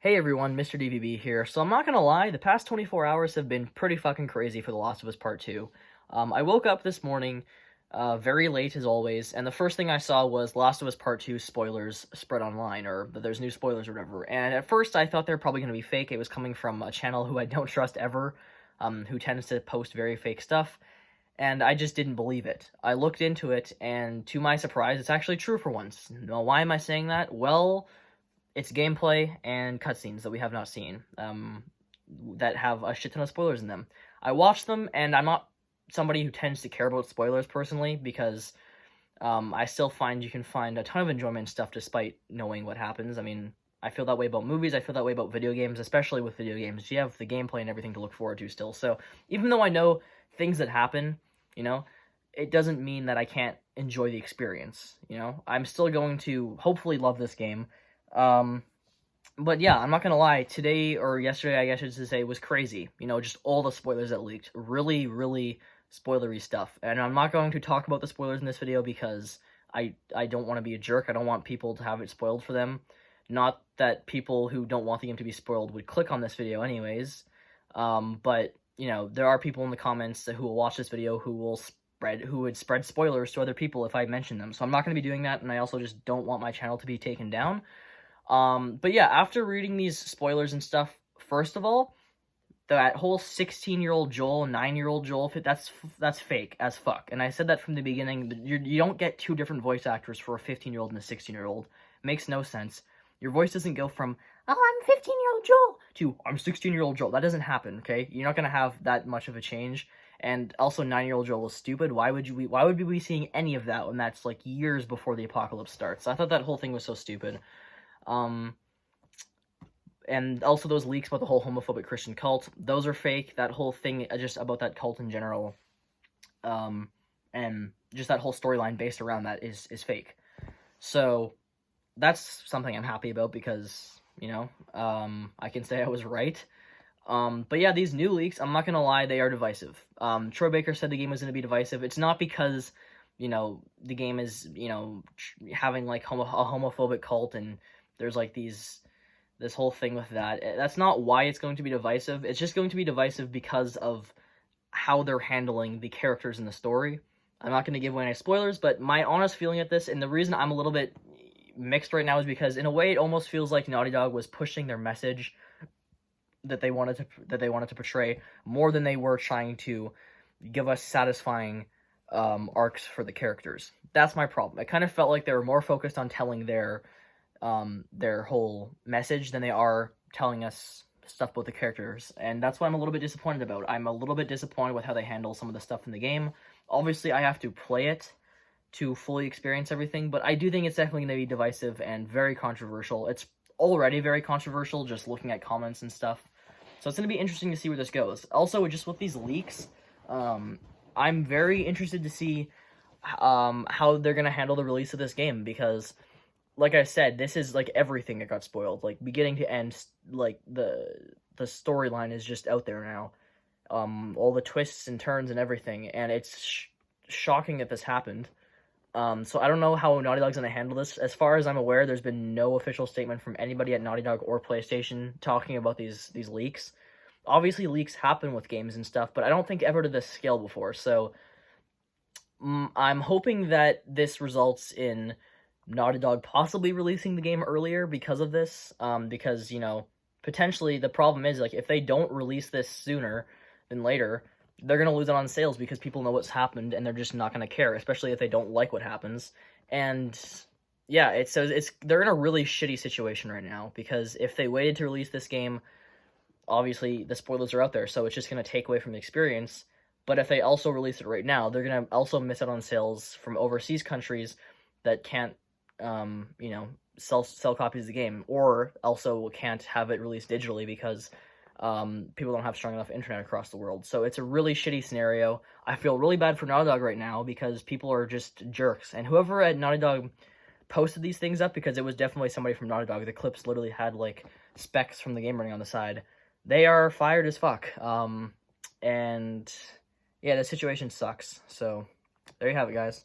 Hey everyone, Mr. DVB here. So I'm not gonna lie, the past 24 hours have been pretty fucking crazy for The Last of Us Part 2. I woke up this morning, very late as always, and the first thing I saw was Last of Us Part 2 spoilers spread online, or that there's new spoilers or whatever. And at first I thought they were probably gonna be fake. It was coming from a channel who I don't trust ever, who tends to post very fake stuff, and I just didn't believe it. I looked into it, and to my surprise, it's actually true for once. Now, why am I saying that? Well, it's gameplay and cutscenes that we have not seen, that have a shit ton of spoilers in them. I watched them, and I'm not somebody who tends to care about spoilers personally, because I still find you can find a ton of enjoyment in stuff despite knowing what happens. I mean, I feel that way about movies, I feel that way about video games, especially with video games. You have the gameplay and everything to look forward to still. So even though I know things that happen, you know, it doesn't mean that I can't enjoy the experience, you know? I'm still going to hopefully love this game. Um, but yeah, I'm not gonna lie, today, or yesterday, I guess I should say, was crazy. You know, just all the spoilers that leaked. Really, really spoilery stuff. And I'm not going to talk about the spoilers in this video because I don't want to be a jerk. I don't want people to have it spoiled for them. Not that people who don't want the game to be spoiled would click on this video anyways. But, you know, there are people in the comments who will watch this video who would spread spoilers to other people if I mention them. So I'm not going to be doing that, and I also just don't want my channel to be taken down. But yeah, after reading these spoilers and stuff, first of all, that whole 16-year-old Joel, 9-year-old Joel, that's fake as fuck. And I said that from the beginning. You don't get two different voice actors for a 15-year-old and a 16-year-old. Makes no sense. Your voice doesn't go from, oh, I'm 15-year-old Joel, to, I'm 16-year-old Joel. That doesn't happen, okay? You're not gonna have that much of a change. And also, 9-year-old Joel is stupid. Why would we be seeing any of that when that's, like, years before the apocalypse starts? I thought that whole thing was so stupid. And also those leaks about the whole homophobic Christian cult, those are fake. That whole thing just about that cult in general, and just that whole storyline based around that is fake. So that's something I'm happy about because, you know, I can say I was right. But yeah, these new leaks, I'm not gonna lie, they are divisive. Troy Baker said the game was gonna be divisive. It's not because, you know, the game is, you know, having like a homophobic cult and there's like this whole thing with that. That's not why it's going to be divisive. It's just going to be divisive because of how they're handling the characters in the story. I'm not going to give away any spoilers, but my honest feeling at this, and the reason I'm a little bit mixed right now, is because in a way it almost feels like Naughty Dog was pushing their message that they wanted to portray more than they were trying to give us satisfying arcs for the characters. That's my problem. It kind of felt like they were more focused on telling their whole message than they are telling us stuff about the characters, and that's what I'm a little bit disappointed about. I'm a little bit disappointed with how they handle some of the stuff in the game. Obviously, I have to play it to fully experience everything, but I do think it's definitely going to be divisive and very controversial. It's already very controversial just looking at comments and stuff, so it's going to be interesting to see where this goes. Also, just with these leaks, I'm very interested to see how they're going to handle the release of this game, because like I said, this is like everything that got spoiled, like beginning to end. Like the storyline is just out there now, all the twists and turns and everything, and it's shocking that this happened. So I don't know how Naughty Dog's gonna handle this. As far as I'm aware, there's been no official statement from anybody at Naughty Dog or PlayStation talking about these leaks. Obviously, leaks happen with games and stuff, but I don't think ever to this scale before. So I'm hoping that this results in Naughty Dog possibly releasing the game earlier because of this, because, you know, potentially the problem is, like, if they don't release this sooner than later, they're going to lose out on sales because people know what's happened and they're just not going to care, especially if they don't like what happens. And yeah, they're in a really shitty situation right now, because if they waited to release this game, obviously the spoilers are out there, so it's just going to take away from the experience. But if they also release it right now, they're going to also miss out on sales from overseas countries that can't you know, sell copies of the game, or also can't have it released digitally because people don't have strong enough internet across the world. So it's a really shitty scenario. I feel really bad for Naughty Dog right now because people are just jerks. And whoever at Naughty Dog posted these things up, because it was definitely somebody from Naughty Dog, the clips literally had like specs from the game running on the side, they are fired as fuck. And yeah, the situation sucks. So there you have it, guys.